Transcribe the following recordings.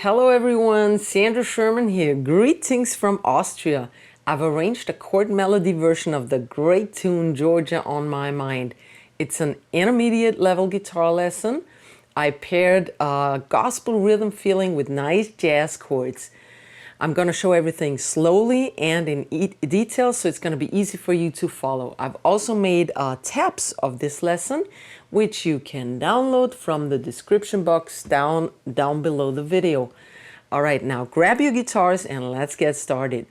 Hello everyone, Sandra Sherman here. Greetings from Austria. I've arranged a chord melody version of the great tune Georgia on My Mind. It's an intermediate level guitar lesson. I paired a gospel rhythm feeling with nice jazz chords. I'm going to show everything slowly and in detail, so it's going to be easy for you to follow. I've also made tabs of this lesson, which you can download from the description box down below the video. All right, now grab your guitars and let's get started.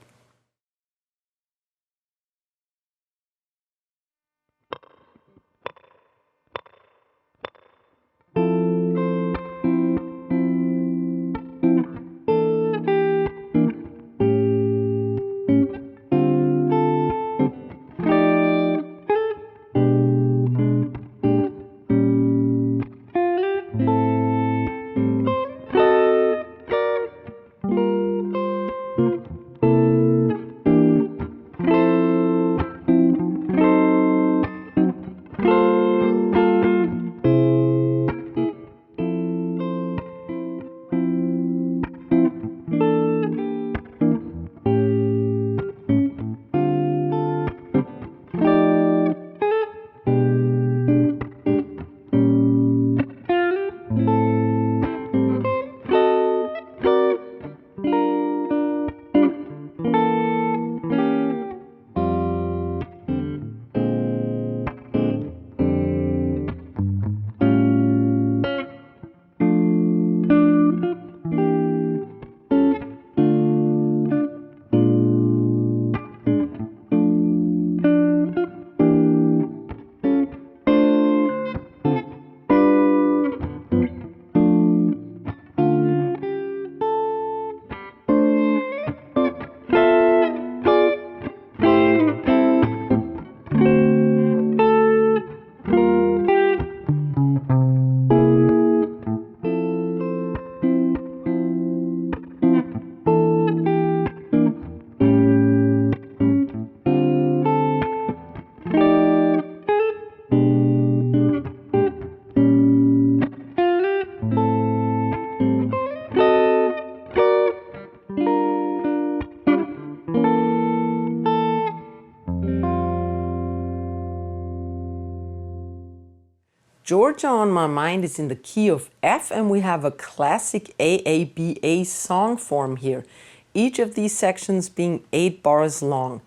Georgia on My Mind is in the key of F, and we have a classic AABA song form here. Each of these sections being 8 bars long.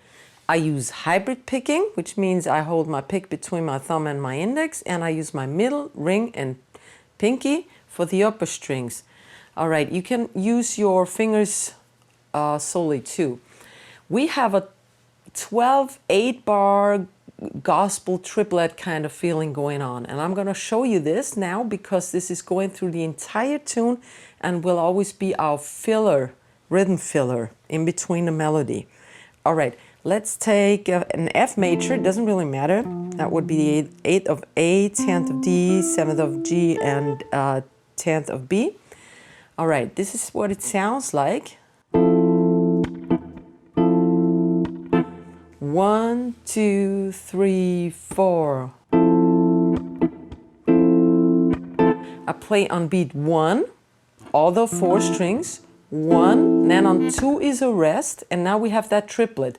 I use hybrid picking, which means I hold my pick between my thumb and my index, and I use my middle, ring, and pinky for the upper strings. All right, you can use your fingers solely too. We have a 12 8-bar gospel triplet kind of feeling going on, and I'm going to show you this now because this is going through the entire tune and will always be our filler, rhythm filler in between the melody. All right, let's take an F major. It doesn't really matter. That would be the 8th of A, 10th of D, 7th of G, and 10th of B. All right, this is what it sounds like. 1, 2, 3, 4. I play on beat 1, all the 4 strings, 1, then on 2 is a rest, and now we have that triplet.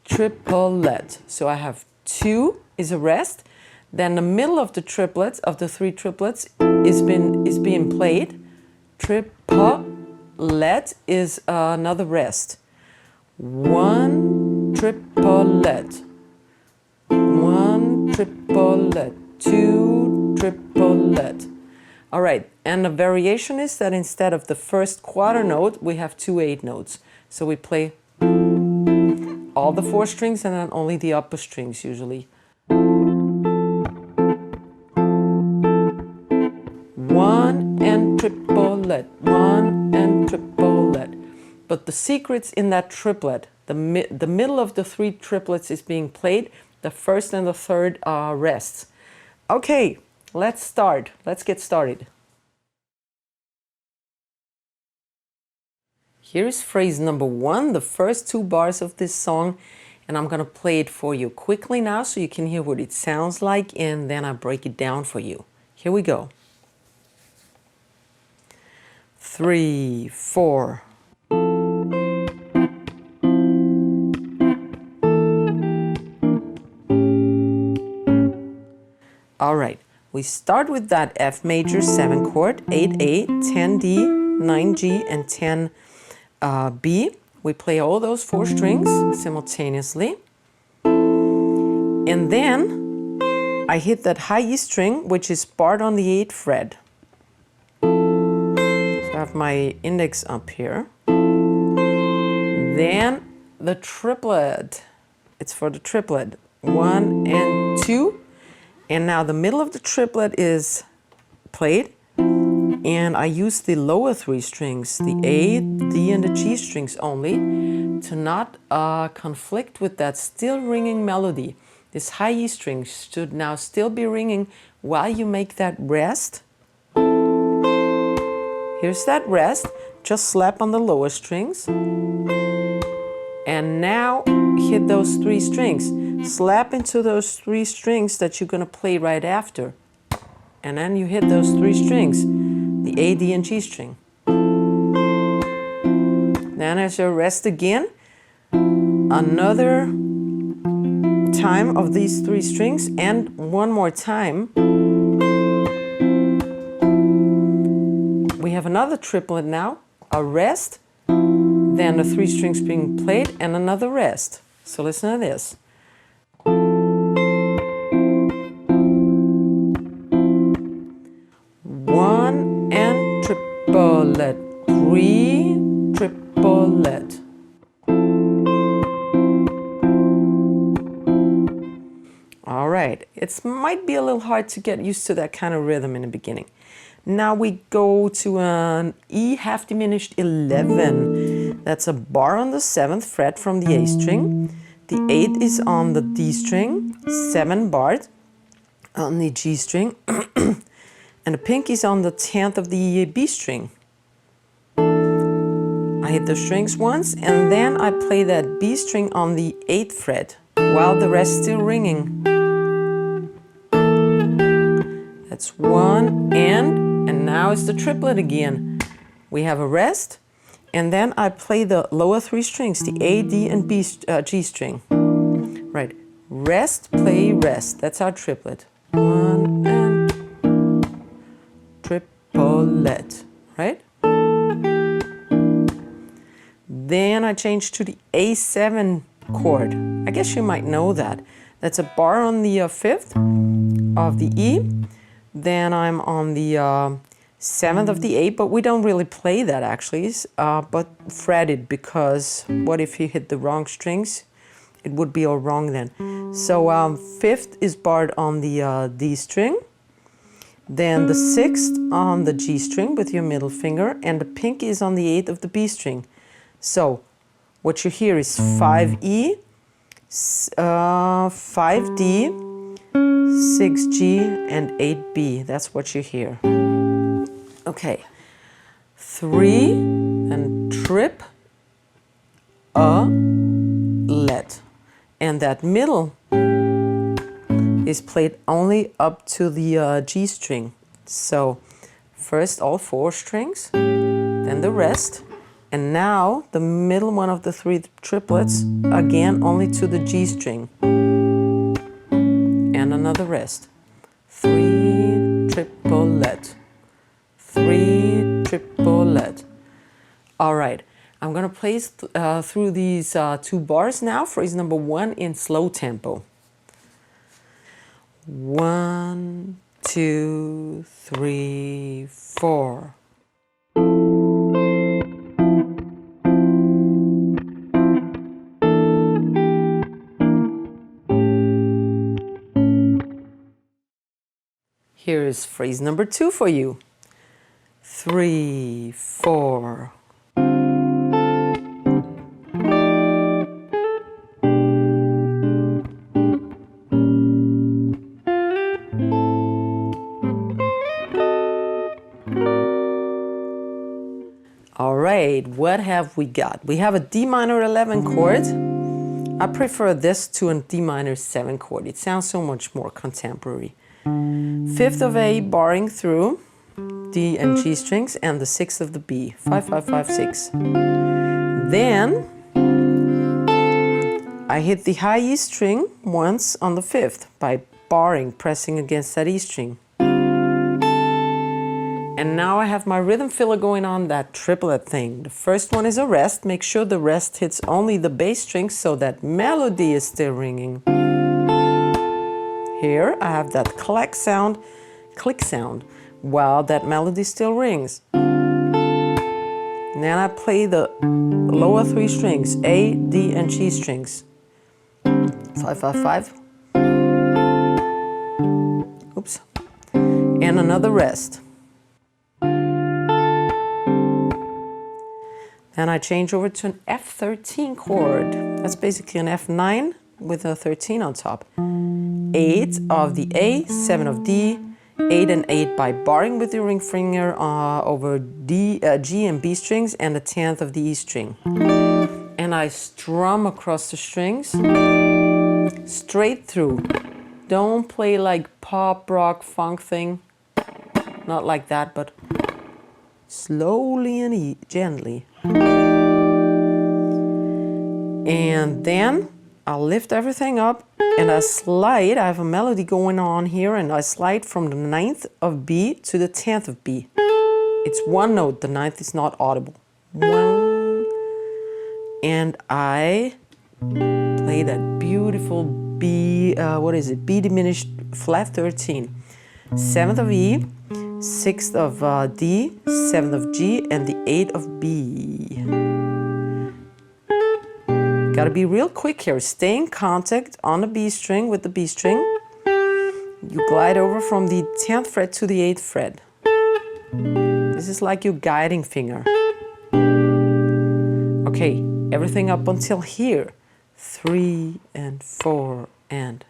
Triplet. So I have 2 is a rest, then the middle of the triplets, of the 3 triplets, is being played. Triplet is another rest. 1 triplet, 1 triplet, 2 triplet. All right, and the variation is that instead of the first quarter note, we have 2 8 notes. So we play all the 4 strings and then only the upper strings usually. 1 and triplet, 1 and triplet. But the secret's in that triplet. The middle of the 3 triplets is being played. The first and the third rests. Okay, let's start. Let's get started. Here is phrase number 1, the first 2 bars of this song, and I'm going to play it for you quickly now so you can hear what it sounds like, and then I break it down for you. Here we go. 3, 4. All right, we start with that F major 7 chord, 8A, 10D, 9G, and 10B. We play all those 4 strings simultaneously. And then I hit that high E string, which is barred on the 8th fret. So I have my index up here. Then the triplet. It's for the triplet. 1 and 2. And now the middle of the triplet is played, and I use the lower 3 strings, the A, D, and the G strings only, to not conflict with that still ringing melody. This high E string should now still be ringing while you make that rest. Here's that rest. Just slap on the lower strings. And now hit those 3 strings. Slap into those 3 strings that you're going to play right after. And then you hit those 3 strings, the A, D, and G string. Then as you rest again, another time of these 3 strings, and one more time. We have another triplet now, a rest, then the 3 strings being played, and another rest. So listen to this. 1 and triplet, 3 triplet. All right, it might be a little hard to get used to that kind of rhythm in the beginning. Now we go to an E half diminished 11. That's a bar on the 7th fret from the A string. The 8 is on the D string, 7 barred on the G string, and the pinky is on the 10th of the B string. I hit the strings once, and then I play that B string on the 8th fret while the rest is still ringing. That's 1 and now it's the triplet again. We have a rest, and then I play the lower 3 strings, the A, D, and B, G string. Right, rest, play, rest. That's our triplet. 1 and triplet, right? Then I change to the A7 chord. I guess you might know that. That's a bar on the 5th of the E. Then I'm on the 7th of the 8th, but we don't really play that actually, but fretted, because what if you hit the wrong strings? It would be all wrong then. So 5th is barred on the D string, then the 6th on the G string with your middle finger, and the pinky is on the 8th of the B string. So what you hear is 5E, 5D, 6G, and 8B. That's what you hear. Okay, 3 and trip, let. And that middle is played only up to the G string. So first all 4 strings, then the rest, and now the middle one of the 3 triplets, again only to the G string. And another rest. 3 triplet, 3 triplet. All right, I'm gonna play through these 2 bars now. Phrase number 1 in slow tempo. 1, 2, 3, 4. Here is phrase number 2 for you. 3, 4. All right, what have we got? We have a D minor 11 chord. I prefer this to a D minor 7 chord. It sounds so much more contemporary. 5th of A barring through, D and G strings, and the 6th of the B. 5, 5, 5, 6. Then I hit the high E string once on the 5th by barring, pressing against that E string. And now I have my rhythm filler going on, that triplet thing. The first one is a rest. Make sure the rest hits only the bass strings so that melody is still ringing. Here I have that click sound, while that melody still rings. Then I play the lower 3 strings, A, D, and G strings. 5, 5, 5. Oops. And another rest. Then I change over to an F13 chord. That's basically an F9 with a 13 on top. 8 of the A, 7 of D, 8 and 8 by barring with your ring finger over D, G and B strings, and the 10th of the E string. And I strum across the strings, straight through. Don't play like pop, rock, funk thing. Not like that, but slowly and gently. And then I'll lift everything up and I slide. I have a melody going on here, and I slide from the 9th of B to the 10th of B. It's one note, the 9th is not audible. And I play that beautiful B, B diminished flat 13. 7th of E, 6th of D, 7th of G, and the 8th of B. Gotta be real quick here. Stay in contact on the B string with the B string. You glide over from the 10th fret to the 8th fret. This is like your guiding finger. Okay, everything up until here. 3 and 4 and.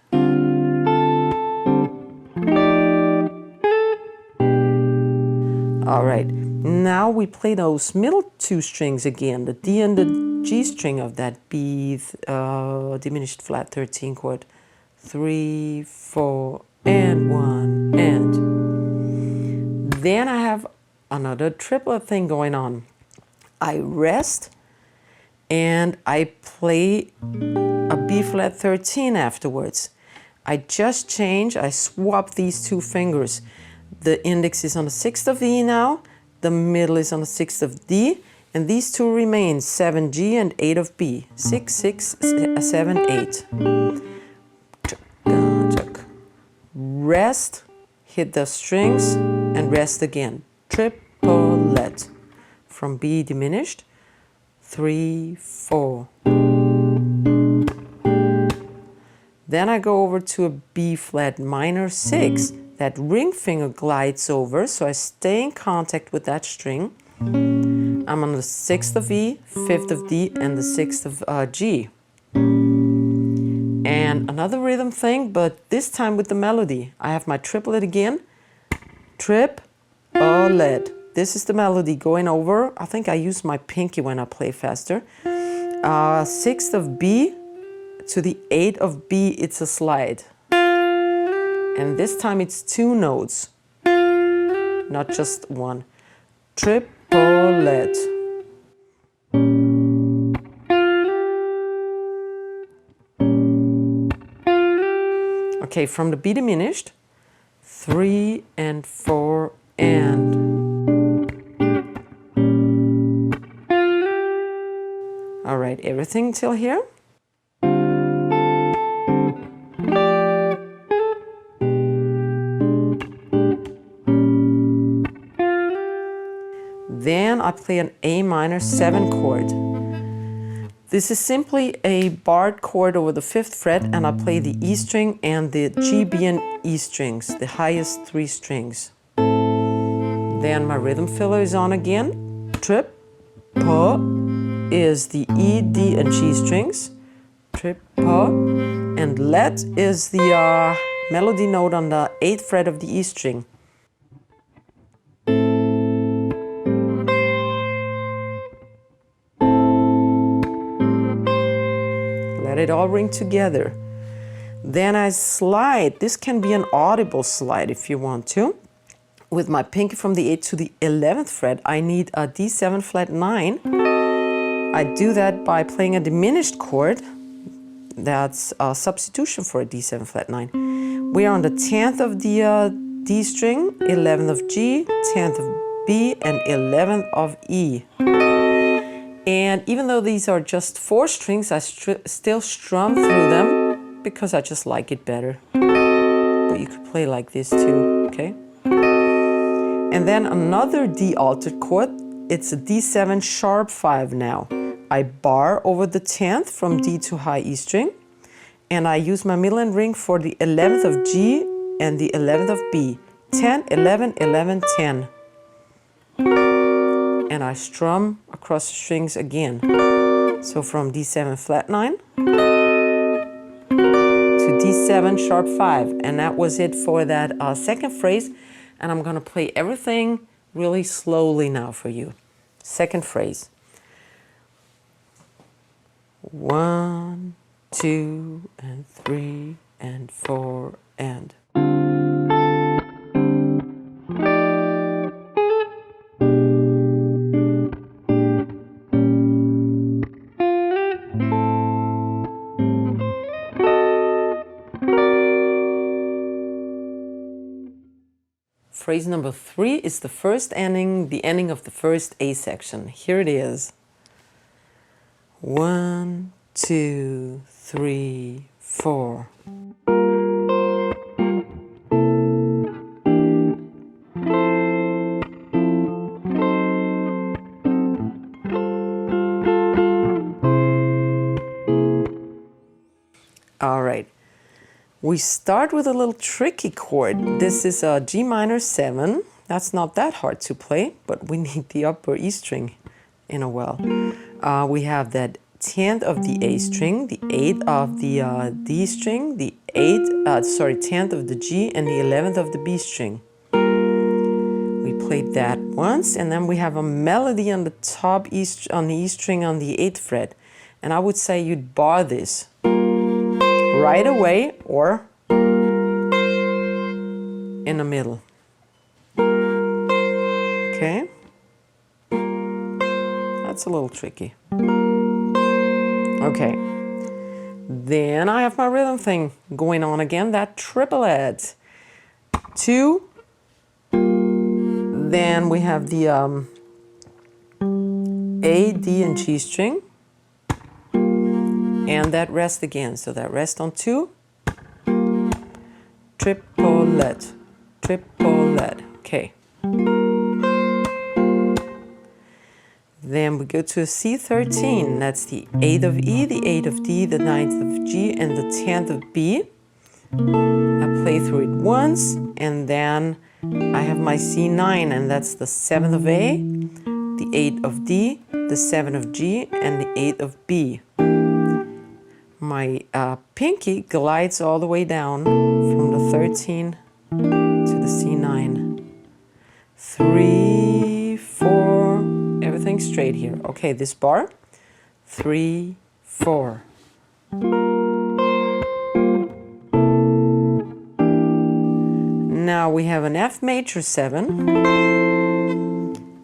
All right, now we play those middle 2 strings again, the D and the G string of that B diminished flat 13 chord. 3, 4, and 1, and. Then I have another triplet thing going on. I rest, and I play a B flat 13 afterwards. I just change, I swap these 2 fingers. The index is on the 6th of E now, the middle is on the 6th of D, and these 2 remain, 7G and 8 of B. 6, 6, 7, 8. Rest, hit the strings, and rest again. Triplet. From B diminished, 3, 4. Then I go over to a B flat minor 6. That ring finger glides over, so I stay in contact with that string. I'm on the 6th of E, 5th of D, and the 6th of G. And another rhythm thing, but this time with the melody. I have my triplet again. Triplet. This is the melody going over. I think I use my pinky when I play faster. 6th of B to the 8th of B, it's a slide. And this time it's 2 notes, not just one. Triplet. Okay, from the B diminished, 3 and 4 and. All right, everything till here. Then I play an A minor 7 chord. This is simply a barred chord over the 5th fret, and I play the E string and the G, B, and E strings, the highest 3 strings. Then my rhythm filler is on again. Trip, pa is the E, D, and G strings. Trip, pa, and let is the melody note on the 8th fret of the E string. Let it all ring together. Then I slide. This can be an audible slide if you want to. with my pinky from the 8th to the 11th fret, I need a D7 flat 9. I do that by playing a diminished chord. That's a substitution for a D7 flat 9. We are on the 10th of the D string, 11th of G, 10th of B, and 11th of E. And even though these are just 4 strings, I still strum through them because I just like it better. But you could play like this too, okay? And then another D altered chord. It's a D7 sharp 5 now. I bar over the 10th from D to high E string, and I use my middle end ring for the 11th of G and the 11th of B. 10, 11, 11, 10. And I strum across the strings again. So from D7 flat 9 to D7 sharp 5. And that was it for that second phrase. And I'm going to play everything really slowly now for you. Second phrase. 1, 2, and 3, and 4, and... Phrase number 3 is the first ending, the ending of the first A section. Here it is. 1, 2, 3, 4. All right. We start with a little tricky chord. This is a G minor 7. That's not that hard to play, but we need the upper E string in a well. We have that 10th of the A string, the 8th of the D string, the 10th of the G, and the 11th of the B string. We played that once, and then we have a melody on the top on the E string on the 8th fret. And I would say you'd bar this right away or in the middle. Okay? That's a little tricky. Okay. Then I have my rhythm thing going on again, that triplet. 2. Then we have the A, D, and G string. And that rest again. So that rest on 2. Triplet. Triplet. Okay. Then we go to a C13. That's the 8th of E, the 8th of D, the 9th of G, and the 10th of B. I play through it once, and then I have my C9, and that's the 7th of A, the 8th of D, the 7th of G, and the 8th of B. My pinky glides all the way down from the 13 to the C9. 3, 4, everything straight here. Okay, this bar, 3, 4. Now we have an F major 7,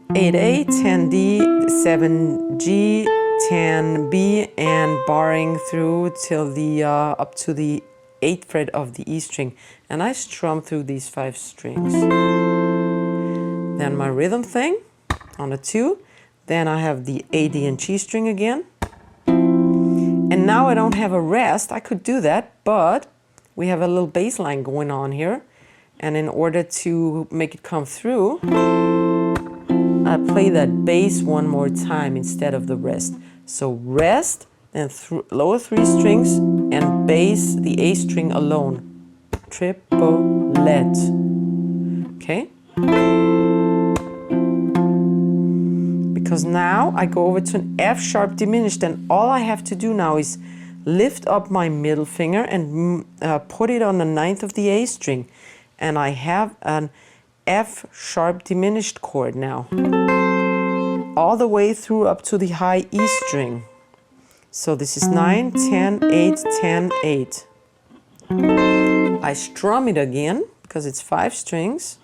8A, 10D, 7G, 10B, and barring through till the up to the 8th fret of the E string, and I strum through these 5 strings. Then my rhythm thing on a 2. Then I have the A, D, and G string again. And now I don't have a rest. I could do that, but we have a little bass line going on here. And in order to make it come through, I play that bass one more time instead of the rest. So rest, then lower 3 strings, and bass the A string alone. Triplet. Okay? Because now I go over to an F sharp diminished, and all I have to do now is lift up my middle finger and put it on the 9th of the A string. And I have an F sharp diminished chord now. All the way through up to the high E string. So this is 9, 10, 8, 10, 8. I strum it again because it's 5 strings.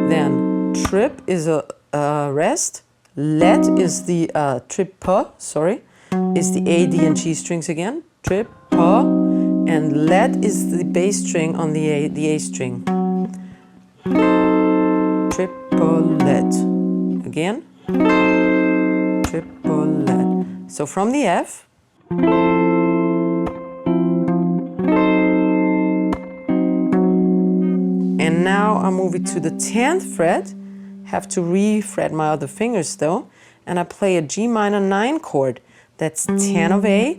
Then trip is a rest. Let is the is the A, D, and G strings again. Trip, and let is the bass string on the A string. Triplet. Again. Triplet. So from the F. And now I move it to the 10th fret. Have to re-fret my other fingers though. And I play a G minor 9 chord. That's 10 of A,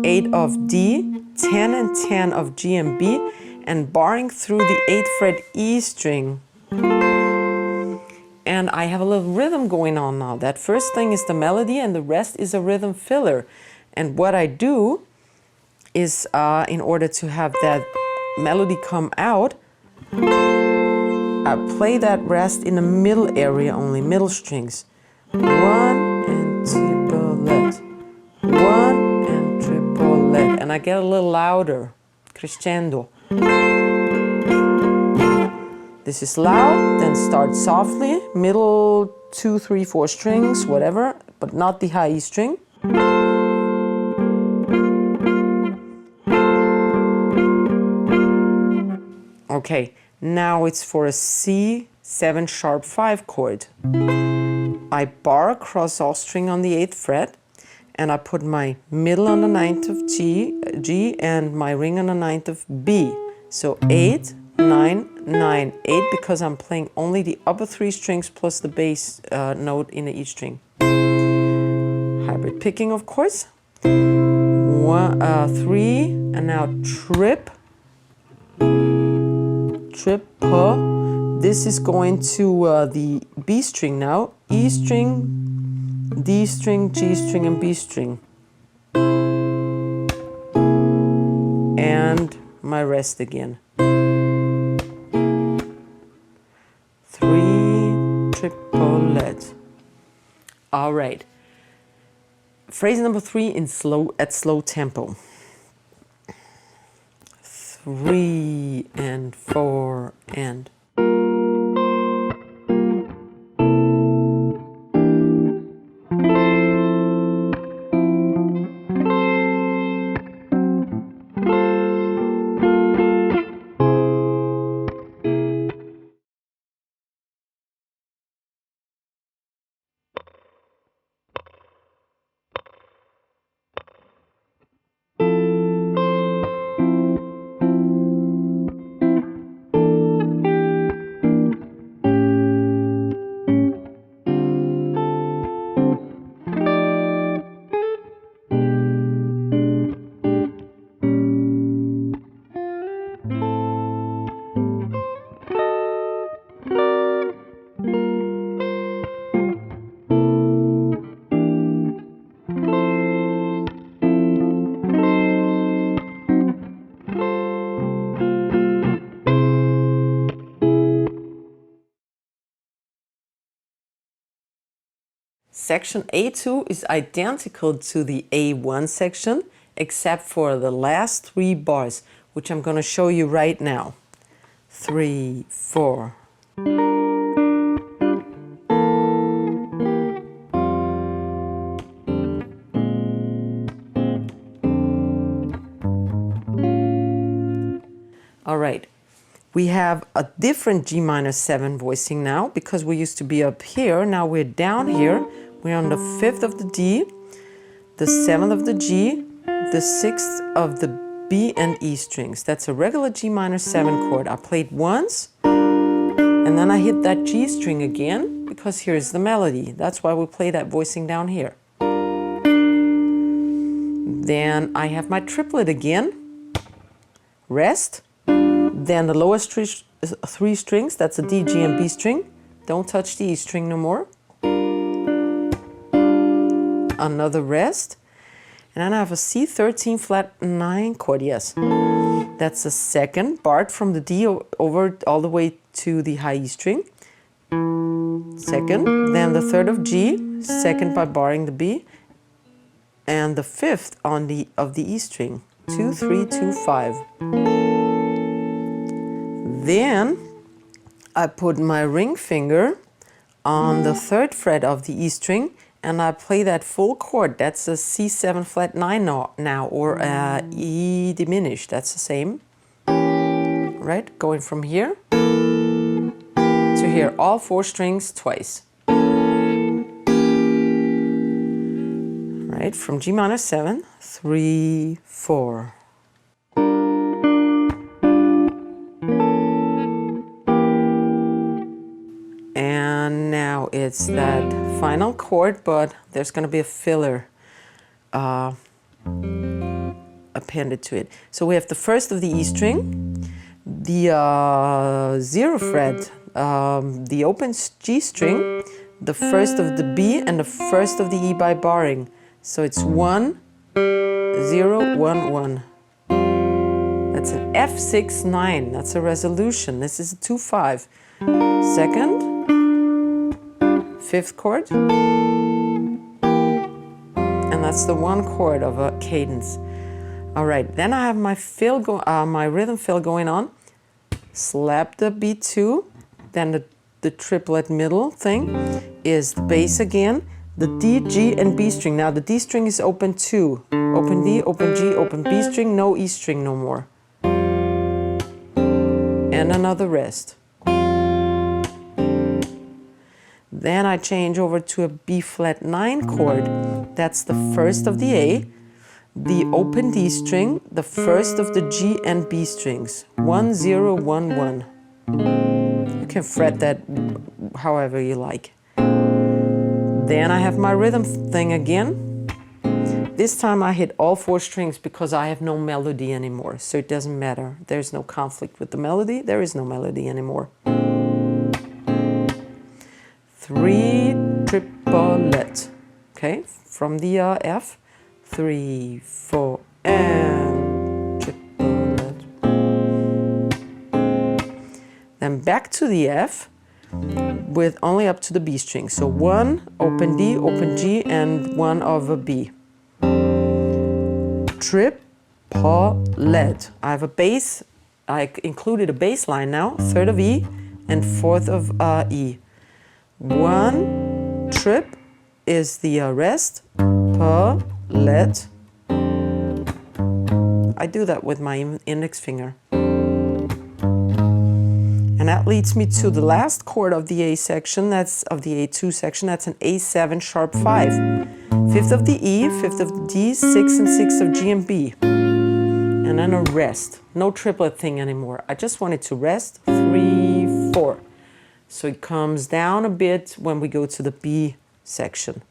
8 of D, 10 and 10 of G and B, and barring through the 8th fret E string. And I have a little rhythm going on now. That first thing is the melody and the rest is a rhythm filler. And what I do is, in order to have that melody come out, I play that rest in the middle area only, middle strings. 1 and triplet, 1 and triplet, and I get a little louder, crescendo. This is loud, then start softly, middle 2, 3, 4 strings, whatever, but not the high E string. Okay, now it's for a C7 sharp 5 chord. I bar across all string on the 8th fret, and I put my middle on the 9th of G and my ring on the 9th of B. So 8, 9, 9, 8, because I'm playing only the upper 3 strings plus the bass note in the E string. Hybrid picking, of course. 1, 3, and now trip. This is going to the B string now. E string, D string, G string, and B string. And my rest again. 3 triplet. All right. Phrase number 3 at slow tempo. 3 and 4 and. Section A2 is identical to the A1 section, except for the last 3 bars, which I'm going to show you right now. 3, 4. All right. We have a different G minor 7 voicing now, because we used to be up here. Now we're down here. We're on the 5th of the D, the 7th of the G, the 6th of the B and E strings. That's a regular G minor 7 chord. I played once, and then I hit that G string again, because here's the melody. That's why we play that voicing down here. Then I have my triplet again, rest. Then the lowest 3 strings, that's a D, G, and B string. Don't touch the E string no more. Another rest. And then I have a C13 flat 9 chord, yes. That's the second, barred from the D over all the way to the high E string. Second, then the 3rd of G, second by barring the B. And the 5th of the E string, 2, 3, 2, 5. Then I put my ring finger on the 3rd fret of the E string and I play that full chord. That's a C7 flat 9 now, or E diminished, that's the same. Right, going from here to here, all 4 strings twice. Right, from G minor 7, 3, 4. And now it's that final chord, but there's going to be a filler appended to it. So we have the 1st of the E string, the 0 fret, the open G string, the 1st of the B, and the 1st of the E by barring. So it's 1, 0, 1, 1. That's an F6, 9. That's a resolution. This is a 2, 5. 2nd, 5th chord, and that's the 1 chord of a cadence. All right, then I have my my rhythm fill going on. Slap the B2, then the triplet middle thing is the bass again, the D, G, and B string. Now the D string is open 2, open D, open G, open B string, no E string no more. And another rest. Then I change over to a B flat 9 chord. That's the 1st of the A, the open D string, the 1st of the G and B strings. 1, 0, 1, 1. You can fret that however you like. Then I have my rhythm thing again. This time I hit all 4 strings because I have no melody anymore. So it doesn't matter. There's no conflict with the melody. There is no melody anymore. 3 triplet, okay, from the F, 3, 4, and triplet. Then back to the F with only up to the B string. So 1, open D, open G, and 1 of a B. Triplet. I have a bass, I included a bass line now, 3rd of E and 4th of E. 1 trip is the rest, let. I do that with my index finger. And that leads me to the last chord of the A section, that's of the A2 section, that's an A7 sharp 5. 5th of the E, 5th of the D, 6 and 6 of G and B. And then a rest. No triplet thing anymore. I just wanted to rest, 3, 4. So it comes down a bit when we go to the B section.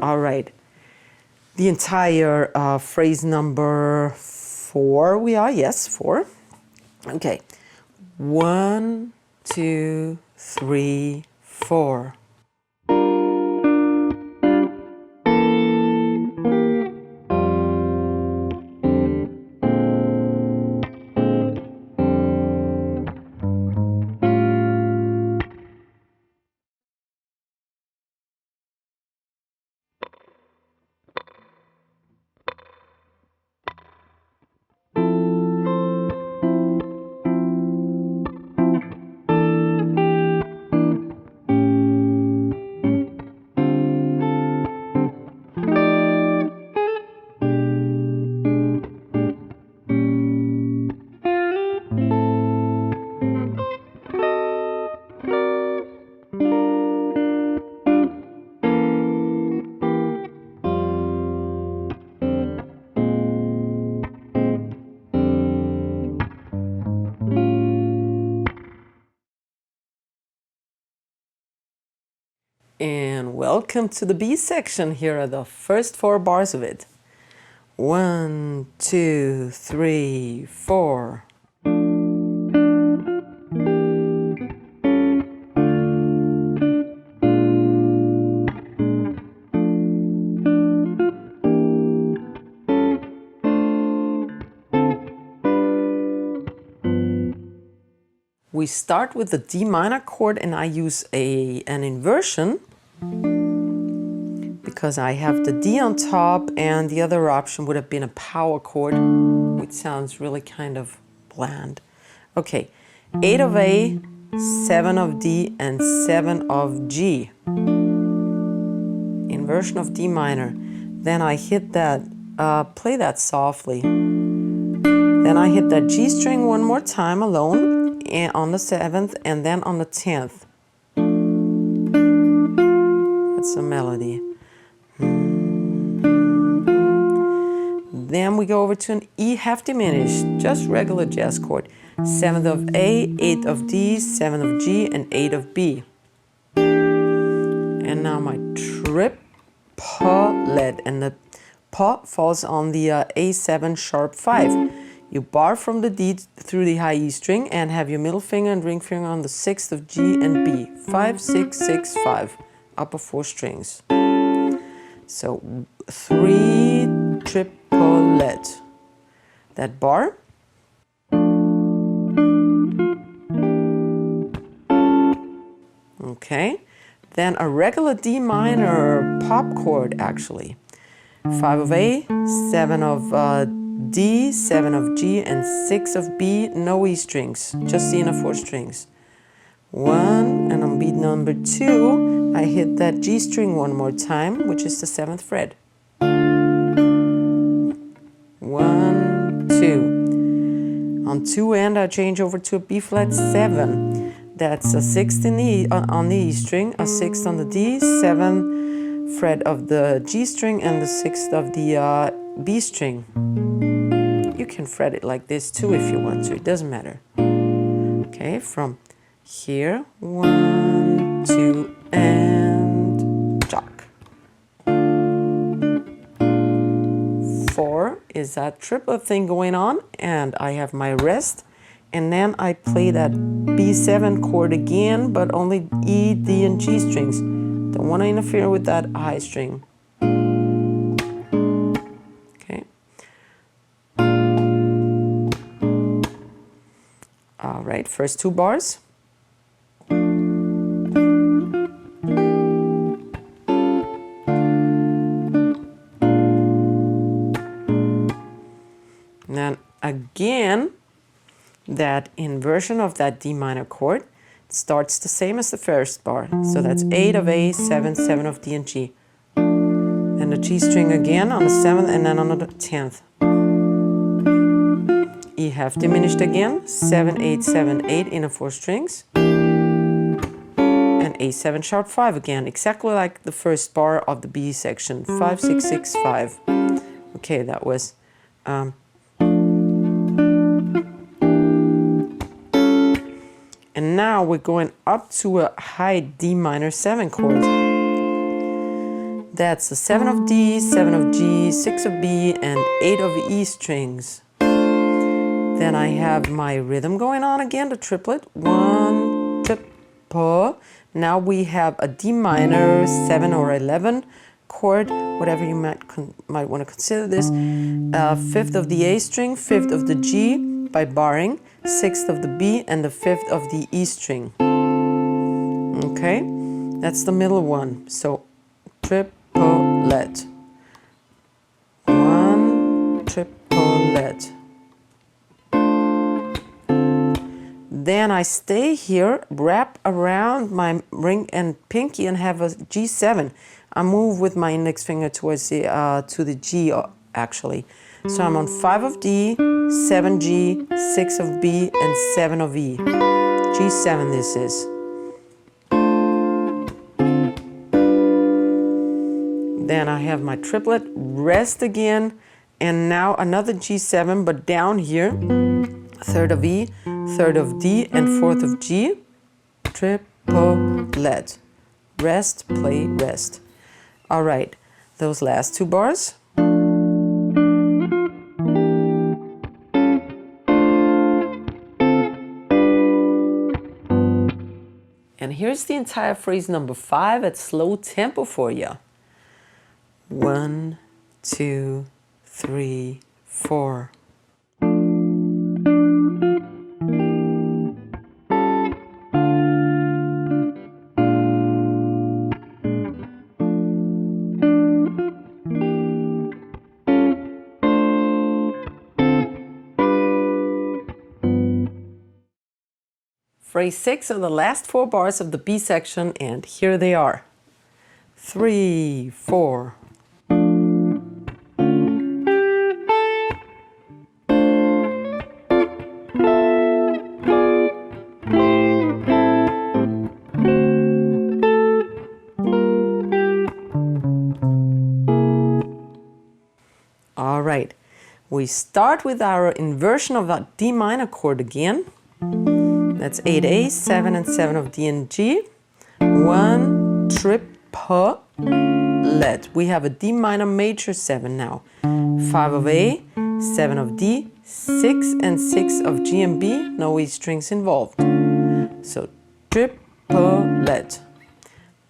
All right, the entire phrase number 4 we are, yes, 4. Okay, 1, 2, 3, 4. And welcome to the B section. Here are the first 4 bars of it. 1, 2, 3, 4. We start with the D minor chord and I use an inversion because I have the D on top, and the other option would have been a power chord, which sounds really kind of bland. Okay, 8 of A, 7 of D, and 7 of G. Inversion of D minor. Then I hit that, play that softly. Then I hit that G string one more time alone and on the 7th and then on the 10th. That's a melody. Then we go over to an E half diminished, just regular jazz chord. 7th of A, 8th of D, 7th of G, and 8 of B. And now my triplet, and the pa falls on the A7 sharp 5. You bar from the D through the high E string and have your middle finger and ring finger on the 6th of G and B. 5, 6, 6, 5, upper 4 strings. So 3 triplet. That bar. Okay. Then a regular D minor pop chord actually. 5 of A, 7 of D, 7 of G, and 6 of B, no E strings, just C and a 4 strings. 1, and on beat number 2, I hit that G string one more time, which is the 7th fret. 1, 2. On 2 and I change over to a B flat 7. That's a 6th in the on the E string, a 6th on the D, 7th fret of the G string, and the 6th of the B string. You can fret it like this too if you want to, it doesn't matter. Okay, from here, 1, 2, and jock. 4 is that triplet thing going on, and I have my rest. And then I play that B7 chord again, but only E, D, and G strings. Don't want to interfere with that high string. Okay. All right, first 2 bars. And then again, that inversion of that D minor chord starts the same as the first bar. So that's 8 of A, 7, 7 of D and G. And the G string again on the 7th and then on the 10th. E half diminished again, 7, 8, 7, 8 in a 4 strings. And A7 sharp 5 again, exactly like the first bar of the B section, 5, 6, 6, 5. Okay, that was... And now we're going up to a high D minor 7 chord. That's the 7 of D, 7 of G, 6 of B, and 8 of E strings. Then I have my rhythm going on again, the triplet. 1, triple. Now we have a D minor 7 or 11 chord, whatever you might want to consider this. 5th of the A string, 5th of the G by barring, 6th of the B, and the 5th of the E string. Okay, that's the middle one. So triplet. 1 triplet. Then I stay here, wrap around my ring and pinky, and have a G7. I move with my index finger towards the to the G actually. So I'm on 5 of D, 7 G, 6 of B, and 7 of E. G7 this is. Then I have my triplet, rest again, and now another G7, but down here, 3rd of E, 3rd of D, and 4th of G. Triplet. Rest, play, rest. All right, those last 2 bars. And here's the entire phrase number 5 at slow tempo for you. 1, 2, 3, 4. Phrase 6 are the last 4 bars of the B section, and here they are. 3, 4. All right, we start with our inversion of that D minor chord again. That's 8A, 7 and 7 of D and G. 1 triplet. We have a D minor major 7 now. 5 of A, 7 of D, 6 and 6 of G and B, no E strings involved. So triplet.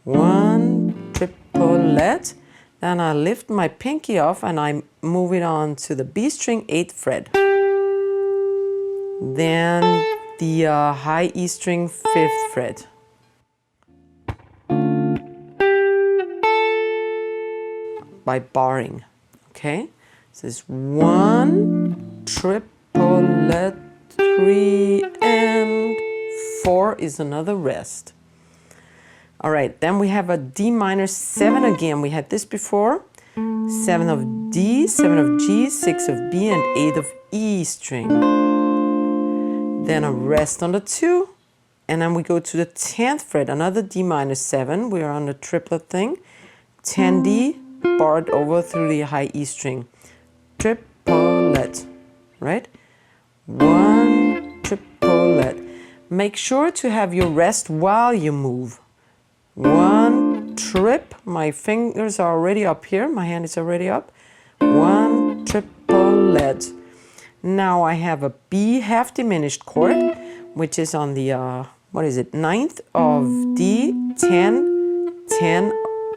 1 triplet. Then I lift my pinky off and I move it on to the B string 8th fret. Then the high E string 5th fret. By barring, okay? So it's 1 triplet, 3 and 4 is another rest. All right, then we have a D minor 7 again. We had this before. 7 of D, 7 of G, 6 of B, and 8 of E string. Then a rest on the 2, and then we go to the 10th fret, another D minor 7. We are on the triplet thing. 10 D, barred over through the high E string. Triplet, right? 1 triplet. Make sure to have your rest while you move. 1 trip, my fingers are already up here, my hand is already up. 1 triplet. Now I have a B half diminished chord, which is on the, 9th of D, 10, 10,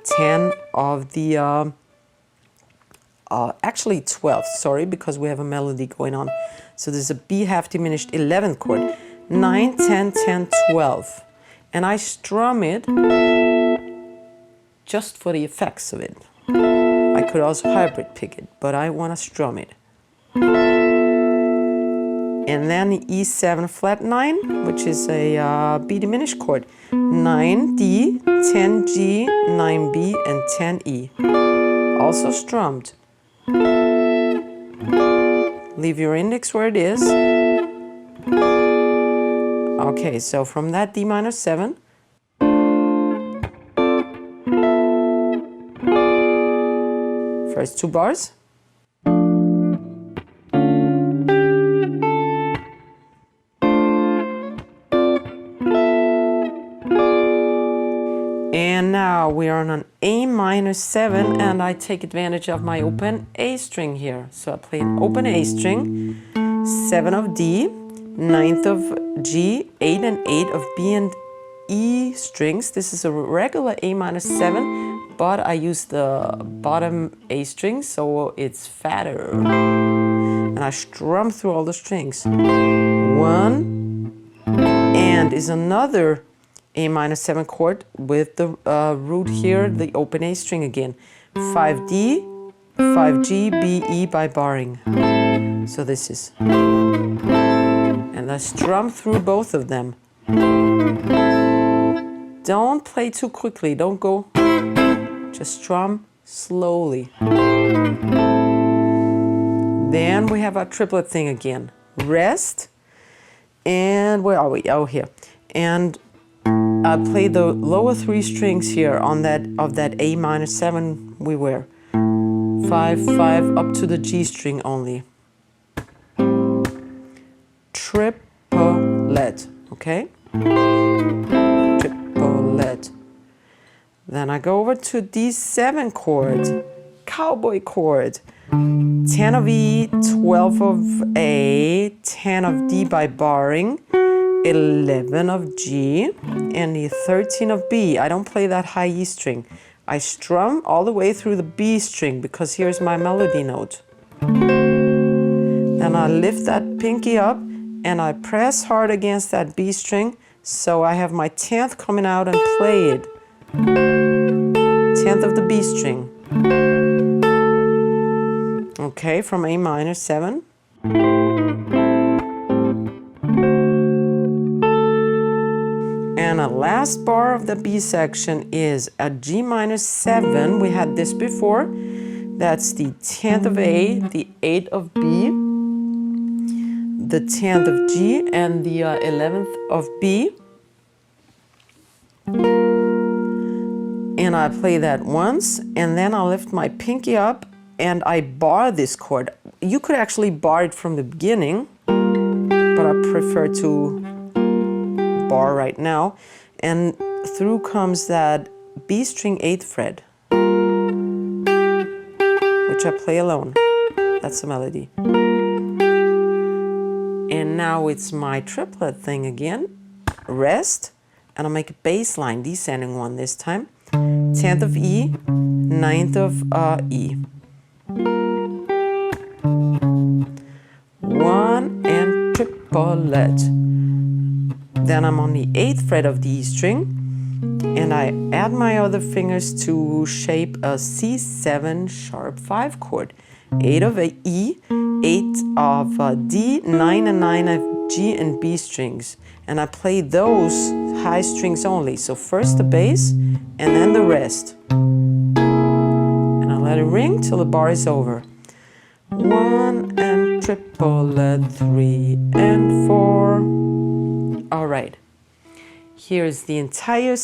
10 of the, actually 12th, sorry, because we have a melody going on. So there's a B half diminished 11th chord. 9, 10, 10, 12. And I strum it just for the effects of it. I could also hybrid pick it, but I want to strum it. And then the E7 flat 9, which is a B diminished chord. 9D, 10G, 9B, and 10E. Also strummed. Leave your index where it is. Okay, so from that D minor 7, first 2 bars, and now we are on an A minor 7, and I take advantage of my open A string here. So I play an open A string, 7 of D, 9th of G, 8 and 8 of B and E strings. This is a regular A minor 7, but I use the bottom A string, so it's fatter. And I strum through all the strings. 1 and is another A minor 7 chord with the root here, the open A string again. 5D, 5G, B, E by barring. So this is. And I strum through both of them. Don't play too quickly, don't go. Just strum slowly. Then we have our triplet thing again. Rest. And where are we? Oh, here. And I play the lower 3 strings here on that of that A minor 7 we were. 5, 5 up to the G string only. Triplet, okay? Triplet. Then I go over to D7 chord, cowboy chord. 10 of E, 12 of A, 10 of D by barring, 11 of G, and the 13 of B. I don't play that high E string. I strum all the way through the B string because here's my melody note. Then I lift that pinky up and I press hard against that B string so I have my 10th coming out and play it. 10th of the B string. Okay, from A minor 7. my last bar of the B section is a G minor 7. We had this before. That's the 10th of A, the 8th of B, the 10th of G, and the 11th of B. And I play that once, and then I lift my pinky up and I bar this chord. You could actually bar it from the beginning, but I prefer to bar right now. And through comes that B string 8th fret, which I play alone. That's the melody. And now it's my triplet thing again. Rest, and I'll make a bass line, descending one this time. 10th of E, 9th of E. 1 and triplet. Then I'm on the 8th fret of the E string, and I add my other fingers to shape a C7 sharp 5 chord. 8 of E, 8 of D, 9 and 9 of G and B strings. And I play those high strings only. So first the bass, and then the rest. And I let it ring till the bar is over. 1 and triplet, 3 and 4. All right. Here's the entire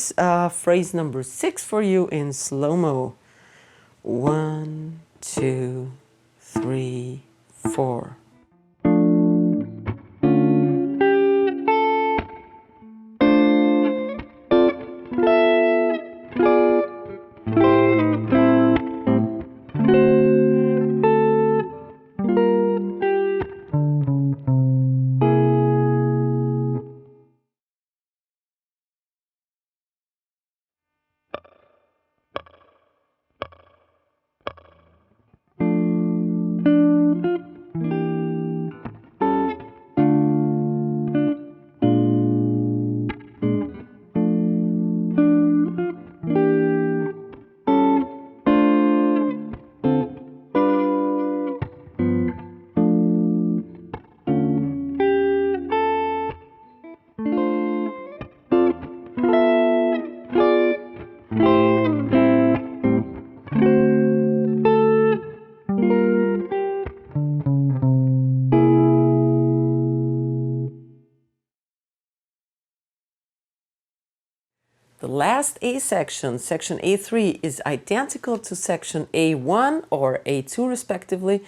phrase number 6 for you in slow-mo. 1, 2, 3, 4. The last A section, section A3, is identical to section A1 or A2 respectively,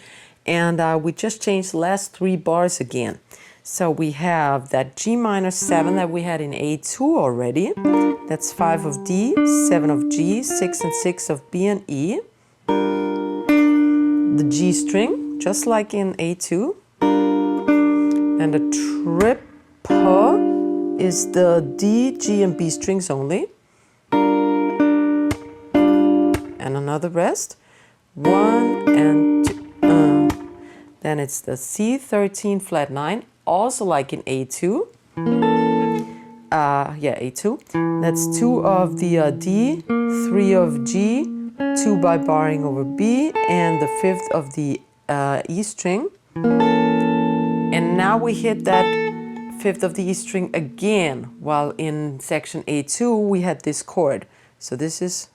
and we just changed the last 3 bars again. So we have that G minor 7 that we had in A2 already. That's 5 of D, 7 of G, 6 and 6 of B and E. The G string, just like in A2. And the triple is the D, G, and B strings only. And another rest. 1 and 2. Then it's the C13 flat 9, also like in A2. A2. That's 2 of the D, 3 of G, 2 by barring over B, and the 5th of the E string. And now we hit that 5th of the E string again, while in section A2 we had this chord. So this is,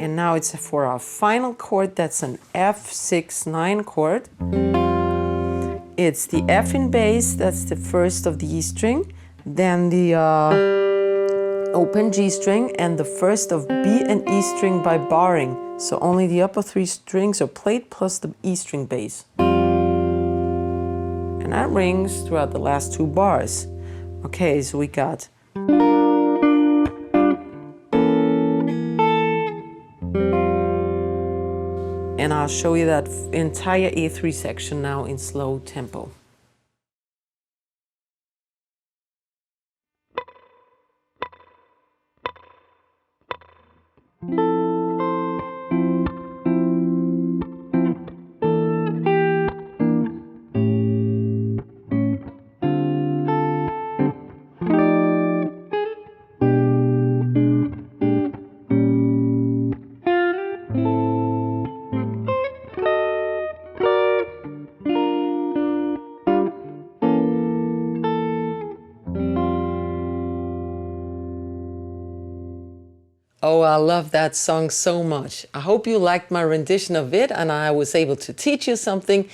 and now it's for our final chord. That's an F6-9 chord. It's the F in bass, that's the 1st of the E string, then the open G string, and the 1st of B and E string by barring. So only the upper 3 strings are played plus the E string bass. And that rings throughout the last 2 bars. Okay, so we got and I'll show you that entire A3 section now in slow tempo. Oh, I love that song so much. I hope you liked my rendition of it and I was able to teach you something.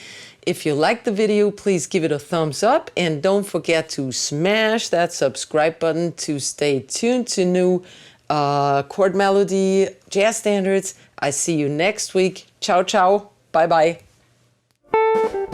If you liked the video, please give it a thumbs up and don't forget to smash that subscribe button to stay tuned to new chord melody, jazz standards. I see you next week. Ciao, ciao. Bye, bye.